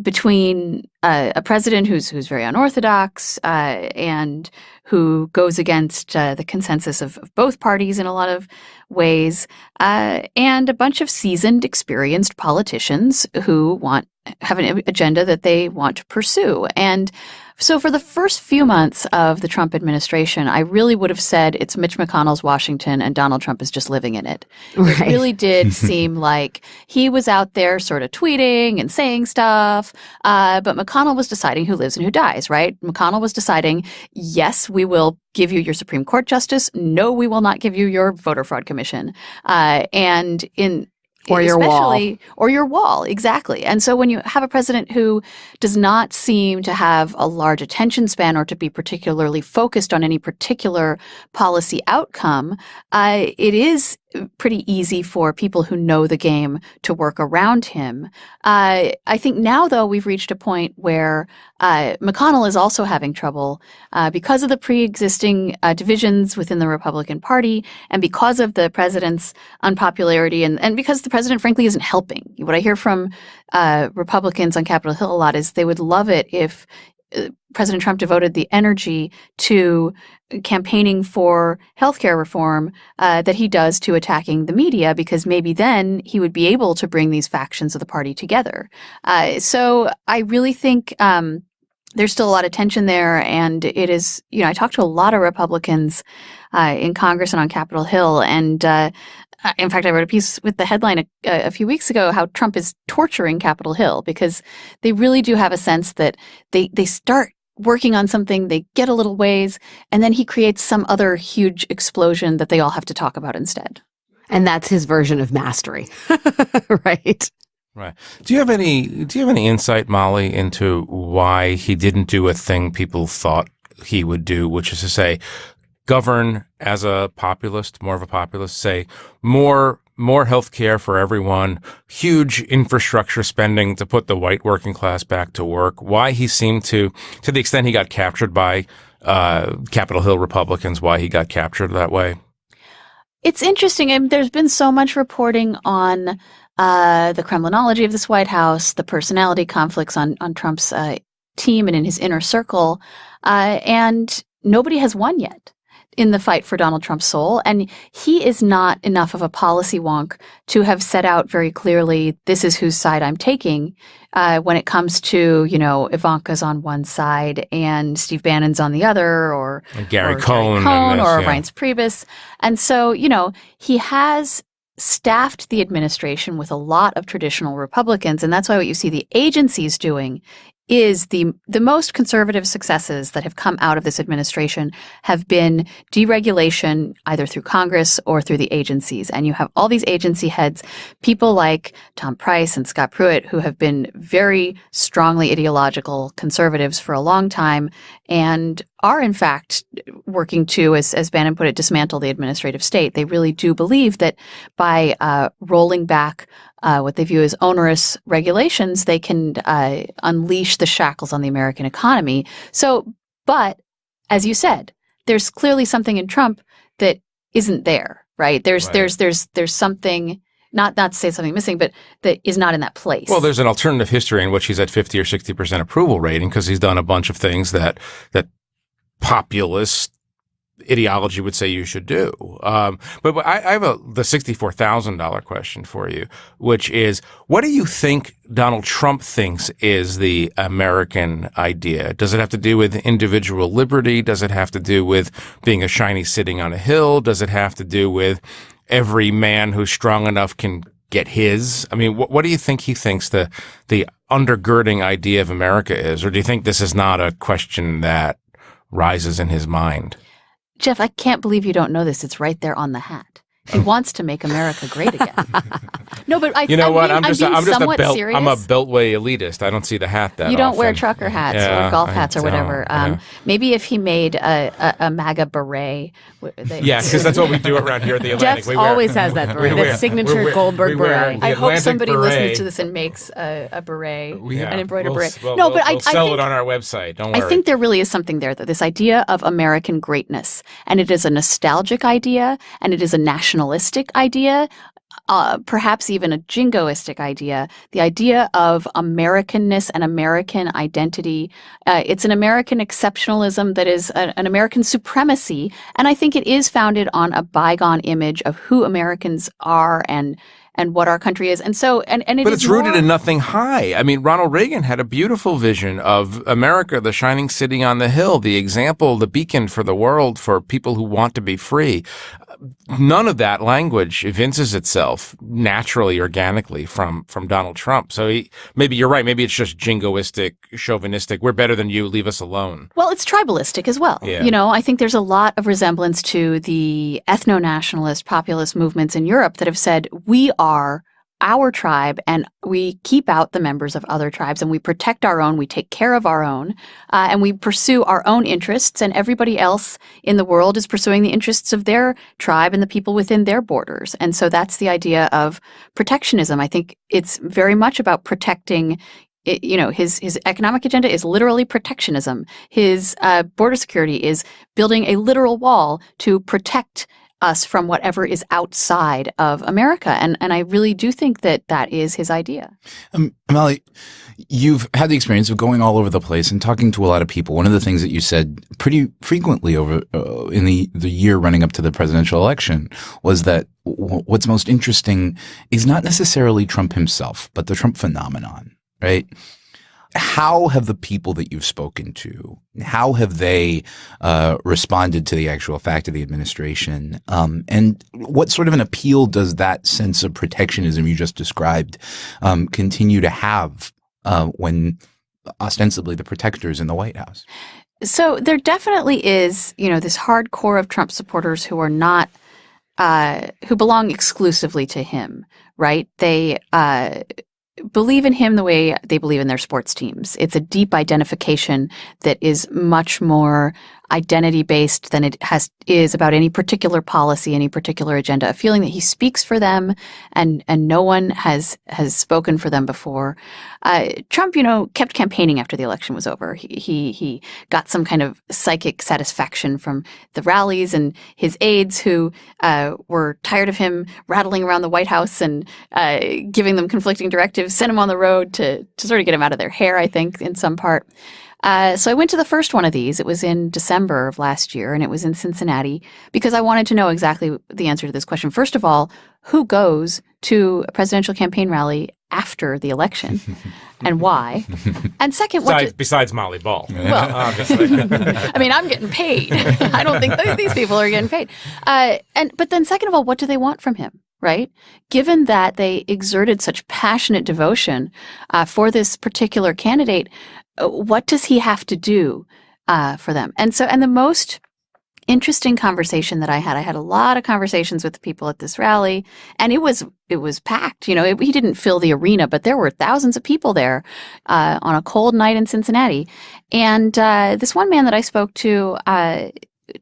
between a president who's very unorthodox and who goes against the consensus of both parties in a lot of ways, and a bunch of seasoned, experienced politicians who have an agenda that they want to pursue. And so for the first few months of the Trump administration, I really would have said it's Mitch McConnell's Washington and Donald Trump is just living in it. Right. It really did seem like he was out there sort of tweeting and saying stuff, but McConnell was deciding who lives and who dies, right? McConnell was deciding, yes, we will give you your Supreme Court justice. No, we will not give you your voter fraud commission. Or your wall. Exactly. And so when you have a president who does not seem to have a large attention span or to be particularly focused on any particular policy outcome, it is pretty easy for people who know the game to work around him. I think now, though, we've reached a point where McConnell is also having trouble because of the pre-existing divisions within the Republican Party and because of the president's unpopularity and because the president, frankly, isn't helping. What I hear from Republicans on Capitol Hill a lot is they would love it if President Trump devoted the energy to campaigning for healthcare reform that he does to attacking the media, because maybe then he would be able to bring these factions of the party together. So I really think there's still a lot of tension there. And it is, I talked to a lot of Republicans in Congress and on Capitol Hill. And in fact, I wrote a piece with the headline a few weeks ago how Trump is torturing Capitol Hill, because they really do have a sense that they start working on something, they get a little ways, and then he creates some other huge explosion that they all have to talk about instead. And that's his version of mastery, right? Right. Do you have any insight, Molly, into why he didn't do a thing people thought he would do, which is to say, govern as a populist, more of a populist, say more health care for everyone, huge infrastructure spending to put the white working class back to work? Why he seemed to the extent he got captured by Capitol Hill Republicans, why he got captured that way? It's interesting. I mean, there's been so much reporting on the Kremlinology of this White House, the personality conflicts on Trump's team and in his inner circle, and nobody has won yet in the fight for Donald Trump's soul. And he is not enough of a policy wonk to have set out very clearly, this is whose side I'm taking, when it comes to, Ivanka's on one side and Steve Bannon's on the other, or Gary Cohn or Reince Priebus. And so, he has staffed the administration with a lot of traditional Republicans. And that's why what you see the agencies doing is the most conservative successes that have come out of this administration have been deregulation, either through Congress or through the agencies. And you have all these agency heads, people like Tom Price and Scott Pruitt, who have been very strongly ideological conservatives for a long time and are, in fact, working to, as Bannon put it, dismantle the administrative state. They really do believe that by rolling back what they view as onerous regulations, they can unleash the shackles on the American economy. So, but as you said, there's clearly something in Trump that isn't there, right? There's something, not to say something missing, but that is not in that place. Well, there's an alternative history in which he's at 50 or 60% approval rating because he's done a bunch of things that populist ideology would say you should do. But I have the $64,000 question for you, which is, what do you think Donald Trump thinks is the American idea? Does it have to do with individual liberty? Does it have to do with being a shiny sitting on a hill? Does it have to do with every man who's strong enough can get his? I mean, what do you think he thinks the undergirding idea of America is? Or do you think this is not a question that rises in his mind? Jeff, I can't believe you don't know this. It's right there on the hat. He wants to make America great again. No, but I'm just a beltway elitist. I don't see the hat that you don't often. wear trucker hats or golf hats or whatever. Maybe if he made a MAGA beret. Because that's what we do around here at the Atlantic. Jeff always has that beret, the signature Goldberg beret. I hope somebody listens to this and makes a beret, an embroidered beret. We'll sell it on our website. Don't worry. I think there really is something there, though. This idea of American greatness, and it is a nostalgic idea, and it is a nationalistic idea, perhaps even a jingoistic idea, the idea of Americanness and American identity. It's an American exceptionalism that is an American supremacy, and I think it is founded on a bygone image of who Americans are and what our country is. And so, but it's rooted in nothing high. I mean, Ronald Reagan had a beautiful vision of America, the shining city on the hill, the example, the beacon for the world for people who want to be free. None of that language evinces itself naturally, organically from Donald Trump. So maybe you're right. Maybe it's just jingoistic, chauvinistic. We're better than you. Leave us alone. Well, it's tribalistic as well. Yeah. You know, I think there's a lot of resemblance to the ethno-nationalist populist movements in Europe that have said, we are our tribe and we keep out the members of other tribes and we protect our own, we take care of our own, and we pursue our own interests, and everybody else in the world is pursuing the interests of their tribe and the people within their borders. And so that's the idea of protectionism. I think it's very much about protecting. His economic agenda is literally protectionism. His border security is building a literal wall to protect us from whatever is outside of America. And I really do think that is his idea. Molly, you've had the experience of going all over the place and talking to a lot of people. One of the things that you said pretty frequently over in the year running up to the presidential election was that what's most interesting is not necessarily Trump himself, but the Trump phenomenon, right? How have the people that you've spoken to, how have they responded to the actual fact of the administration? And what sort of an appeal does that sense of protectionism you just described continue to have when ostensibly the protector's in the White House? So there definitely is, this hardcore of Trump supporters who are not who belong exclusively to him, right? They believe in him the way they believe in their sports teams. It's a deep identification that is much more identity-based than it is about any particular policy, any particular agenda, a feeling that he speaks for them and no one has spoken for them before. Trump, kept campaigning after the election was over. He got some kind of psychic satisfaction from the rallies, and his aides who were tired of him rattling around the White House and giving them conflicting directives sent him on the road to sort of get him out of their hair, I think, in some part. So I went to the first one of these. It was in December of last year, and it was in Cincinnati, because I wanted to know exactly the answer to this question. First of all, who goes to a presidential campaign rally after the election and why? And second, besides Molly Ball. Well, obviously. I mean, I'm getting paid. I don't think these people are getting paid. But then second of all, what do they want from him? Right? Given that they exerted such passionate devotion for this particular candidate, what does he have to do for them? And the most interesting conversation that I had a lot of conversations with people at this rally, and it was packed. He didn't fill the arena, but there were thousands of people there on a cold night in Cincinnati. And this one man that I spoke to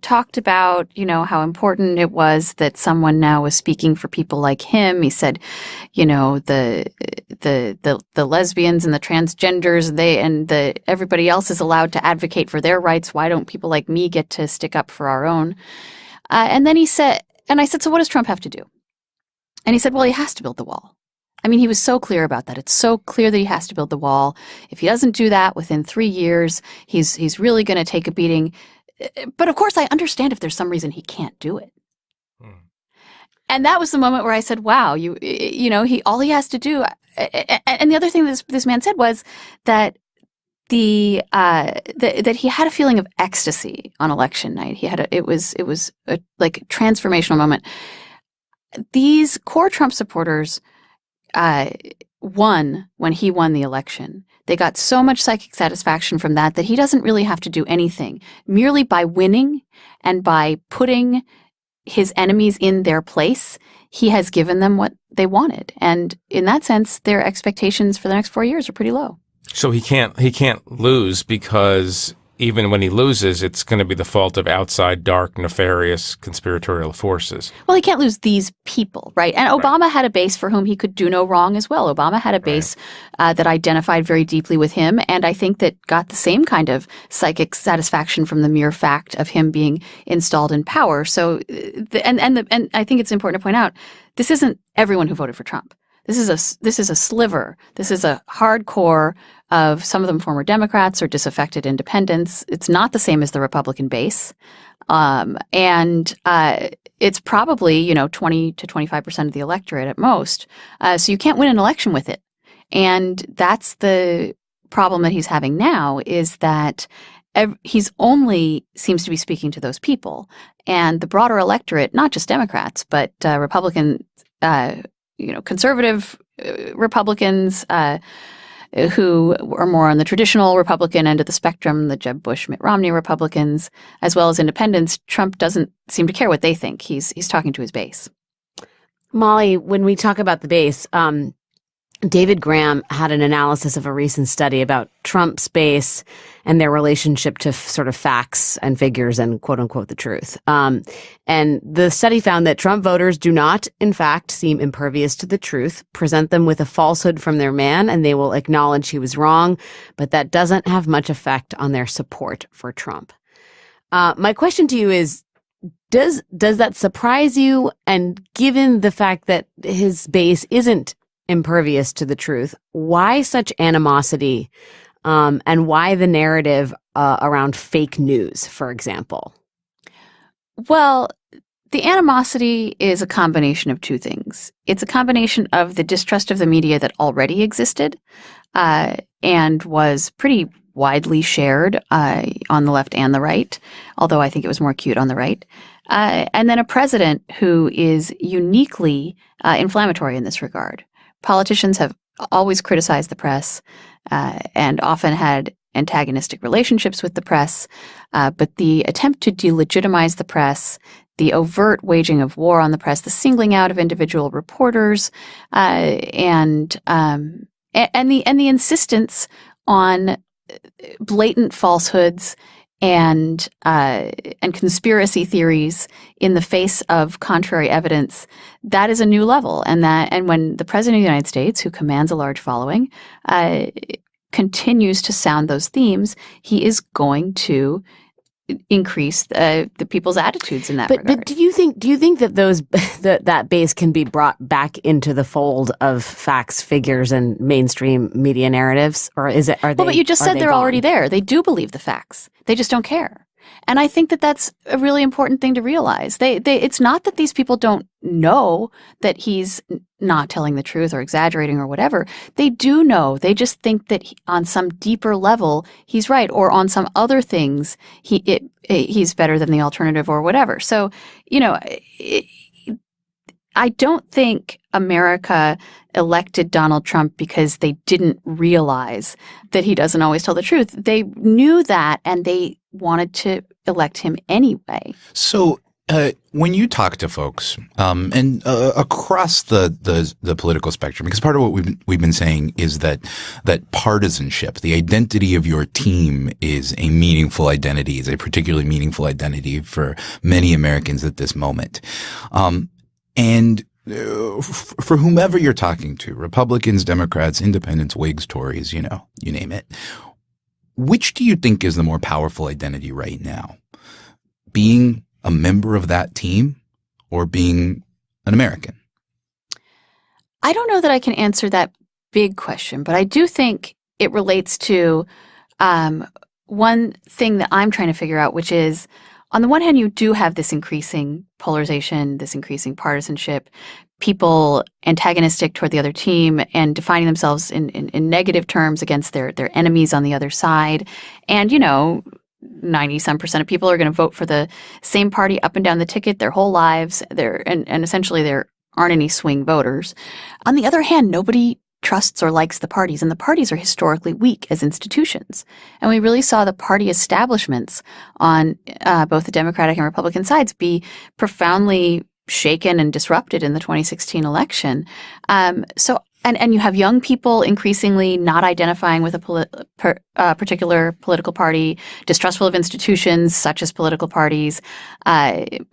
talked about, how important it was that someone now was speaking for people like him. He said, the lesbians and the transgenders, everybody else is allowed to advocate for their rights. Why don't people like me get to stick up for our own? And then I said, so what does Trump have to do? And he said, well, he has to build the wall. I mean, he was so clear about that. It's so clear that he has to build the wall. If he doesn't do that within 3 years, he's really going to take a beating. But of course, I understand if there's some reason he can't do it. And that was the moment where I said, wow, all he has to do. And the other thing this man said was that that he had a feeling of ecstasy on election night. It was a like transformational moment. These core Trump supporters won when he won the election. They got so much psychic satisfaction from that he doesn't really have to do anything. Merely by winning and by putting his enemies in their place, he has given them what they wanted. And in that sense, their expectations for the next 4 years are pretty low. So he can't lose, because even when he loses, it's going to be the fault of outside, dark, nefarious, conspiratorial forces. Well, he can't lose these people, right? And Obama had a base for whom he could do no wrong as well. Obama had a base that identified very deeply with him, and I think that got the same kind of psychic satisfaction from the mere fact of him being installed in power. So, and I think it's important to point out, this isn't everyone who voted for Trump. This is a sliver. This is a hardcore of some of them former Democrats or disaffected independents. It's not the same as the Republican base. And it's probably, 20 to 25% of the electorate at most. So you can't win an election with it. And that's the problem that he's having now, is that he's only seems to be speaking to those people. And the broader electorate, not just Democrats, but Republican, conservative Republicans who are more on the traditional Republican end of the spectrum, the Jeb Bush, Mitt Romney Republicans, as well as independents. Trump doesn't seem to care what they think. He's talking to his base. Molly, when we talk about the base, David Graham had an analysis of a recent study about Trump's base and their relationship to sort of facts and figures and quote unquote the truth. And the study found that Trump voters do not, in fact, seem impervious to the truth. Present them with a falsehood from their man and they will acknowledge he was wrong, but that doesn't have much effect on their support for Trump. My question to you is, does that surprise you? And given the fact that his base isn't impervious to the truth, why such animosity, and why the narrative around fake news, for example? Well, the animosity is a combination of two things. It's a combination of the distrust of the media that already existed and was pretty widely shared on the left and the right, although I think it was more acute on the right. And then a president who is uniquely inflammatory in this regard. Politicians have always criticized the press and often had antagonistic relationships with the press, but the attempt to delegitimize the press, the overt waging of war on the press, the singling out of individual reporters, and the insistence on blatant falsehoods and conspiracy theories in the face of contrary evidence, that is a new level. And when the president of the United States, who commands a large following, continues to sound those themes, he is going to increase the people's attitudes in that regard. But do you think that that base can be brought back into the fold of facts, figures, and mainstream media narratives, or are they? Well, but you just said they're already there. They do believe the facts. They just don't care. And I think that that's a really important thing to realize. It's not that these people don't know that he's not telling the truth or exaggerating or whatever. They do know. They just think that on some deeper level, he's right, or on some other things, he's better than the alternative or whatever. So, I don't think America elected Donald Trump because they didn't realize that he doesn't always tell the truth. They knew that, and they wanted to elect him anyway. So when you talk to folks and across the political spectrum, because part of what we've been saying is that partisanship, the identity of your team, is a meaningful identity, is a particularly meaningful identity for many Americans at this moment. And for whomever you're talking to, Republicans, Democrats, Independents, Whigs, Tories, you name it, which do you think is the more powerful identity right now? Being a member of that team or being an American? I don't know that I can answer that big question, but I do think it relates to one thing that I'm trying to figure out, which is, on the one hand, you do have this increasing polarization, this increasing partisanship, people antagonistic toward the other team and defining themselves in negative terms against their enemies on the other side. And, 90-some% of people are going to vote for the same party up and down the ticket their whole lives. And essentially they're aren't any swing voters. On the other hand, nobody trusts or likes the parties, and the parties are historically weak as institutions. And we really saw the party establishments on both the Democratic and Republican sides be profoundly shaken and disrupted in the 2016 election. And you have young people increasingly not identifying with a particular political party, distrustful of institutions such as political parties.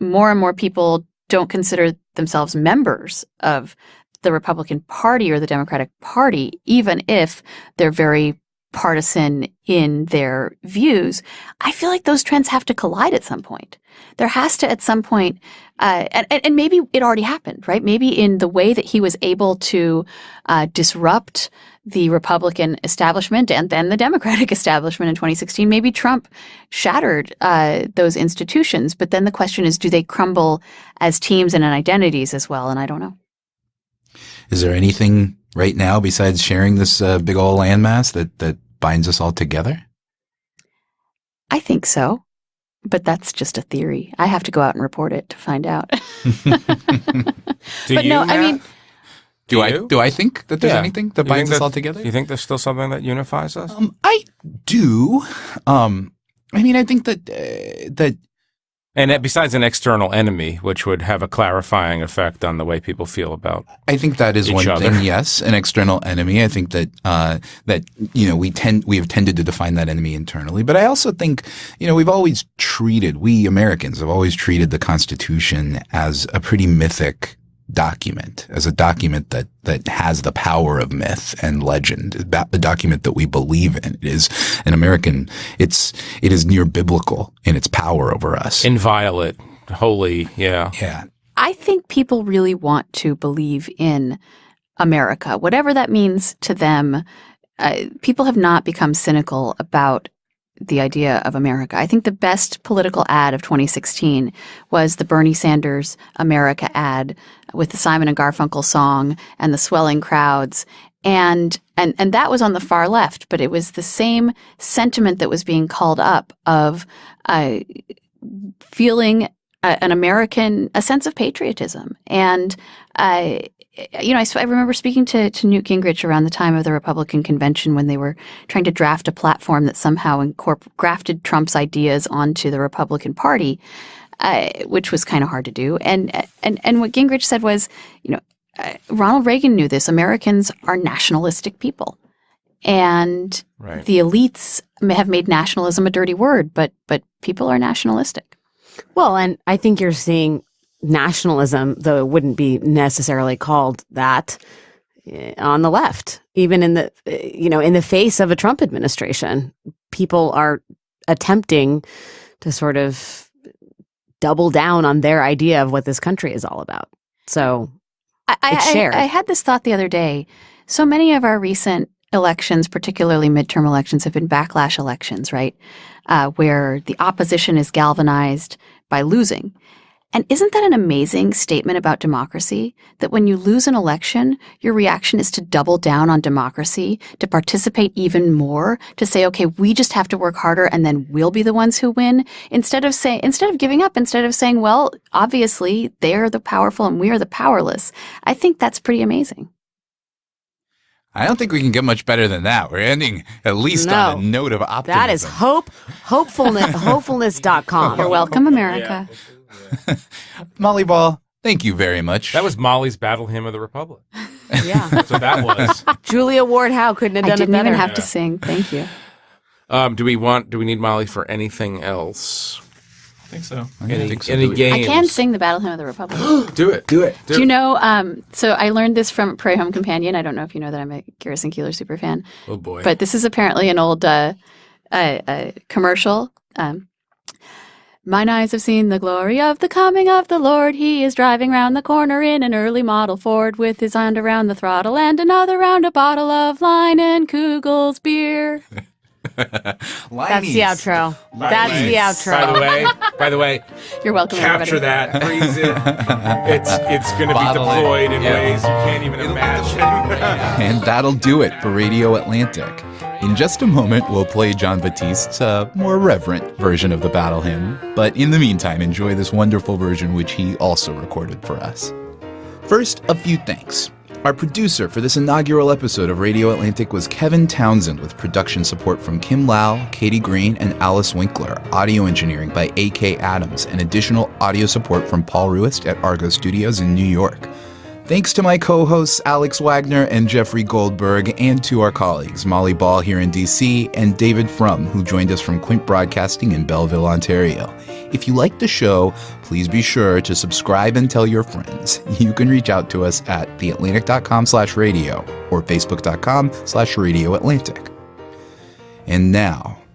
More and more people don't consider themselves members of the Republican Party or the Democratic Party, even if they're very partisan in their views. I feel like those trends have to collide at some point. There has to, at some point, and maybe it already happened, right? Maybe in the way that he was able to disrupt the Republican establishment and then the Democratic establishment in 2016, maybe Trump shattered those institutions. But then the question is, do they crumble as teams and in identities as well? And I don't know. Is there anything right now besides sharing this big old landmass that binds us all together? I think so. But that's just a theory. I have to go out and report it to find out. Do you, Matt? Do I think that there's anything that binds us all together? Do you think there's still something that unifies us? I do. I think that and besides an external enemy, which would have a clarifying effect on the way people feel about I think that is one thing, yes, an external enemy. I think that we have tended to define that enemy internally. But I also think, we Americans have always treated the Constitution as a pretty mythic document, as a document that has the power of myth and legend, a document that we believe in. It is an American, it is near biblical in its power over us. Inviolate, holy, yeah. Yeah. I think people really want to believe in America, whatever that means to them. People have not become cynical about the idea of America. I think the best political ad of 2016 was the Bernie Sanders America ad with the Simon and Garfunkel song and the swelling crowds. And that was on the far left, but it was the same sentiment that was being called up of feeling a sense of patriotism. And I remember speaking to Newt Gingrich around the time of the Republican convention when they were trying to draft a platform that somehow grafted Trump's ideas onto the Republican Party, which was kind of hard to do. And what Gingrich said was, Ronald Reagan knew this. Americans are nationalistic people. And right. The elites have made nationalism a dirty word, but people are nationalistic. Well, and I think you're seeing nationalism, though it wouldn't be necessarily called that, on the left. Even in the face of a Trump administration, people are attempting to sort of double down on their idea of what this country is all about. So it's shared. I had this thought the other day. So many of our recent elections, particularly midterm elections, have been backlash elections, right? Where the opposition is galvanized by losing. And isn't that an amazing statement about democracy? That when you lose an election, your reaction is to double down on democracy, to participate even more, to say, okay, we just have to work harder and then we'll be the ones who win. Instead of giving up, instead of saying, well, obviously they're the powerful and we are the powerless. I think that's pretty amazing. I don't think we can get much better than that. We're ending at least on a note of optimism. That is hopefulness.com. You're welcome, America. Yeah. Molly Ball, thank you very much. That was Molly's Battle Hymn of the Republic. Yeah. That's what that was. Julia Ward Howe couldn't have done it better. I didn't even have to sing. Thank you. Do we need Molly for anything else? I think so. Any games? I can sing the Battle Hymn of the Republic. Do it. Do you know, so I learned this from Prairie Home Companion. I don't know if you know that I'm a Garrison Keillor superfan. Oh, boy. But this is apparently an old commercial. Mine eyes have seen the glory of the coming of the Lord. He is driving round the corner in an early model Ford with his hand around the throttle and another round a bottle of Line and Kugel's beer. That's the outro. That's the outro. By the way, you're welcome. Capture everybody. that, freeze it. It's going to be deployed in ways you can't even imagine. And that'll do it for Radio Atlantic. In just a moment, we'll play John Batiste's more reverent version of the Battle Hymn. But in the meantime, enjoy this wonderful version which he also recorded for us. First, a few thanks. Our producer for this inaugural episode of Radio Atlantic was Kevin Townsend, with production support from Kim Lau, Katie Green, and Alice Winkler, audio engineering by A.K. Adams, and additional audio support from Paul Ruist at Argo Studios in New York. Thanks to my co-hosts Alex Wagner and Jeffrey Goldberg, and to our colleagues Molly Ball here in D.C. and David Frum, who joined us from Quint Broadcasting in Belleville, Ontario. If you like the show, please be sure to subscribe and tell your friends. You can reach out to us at theatlantic.com/radio or facebook.com/radioatlantic. And now,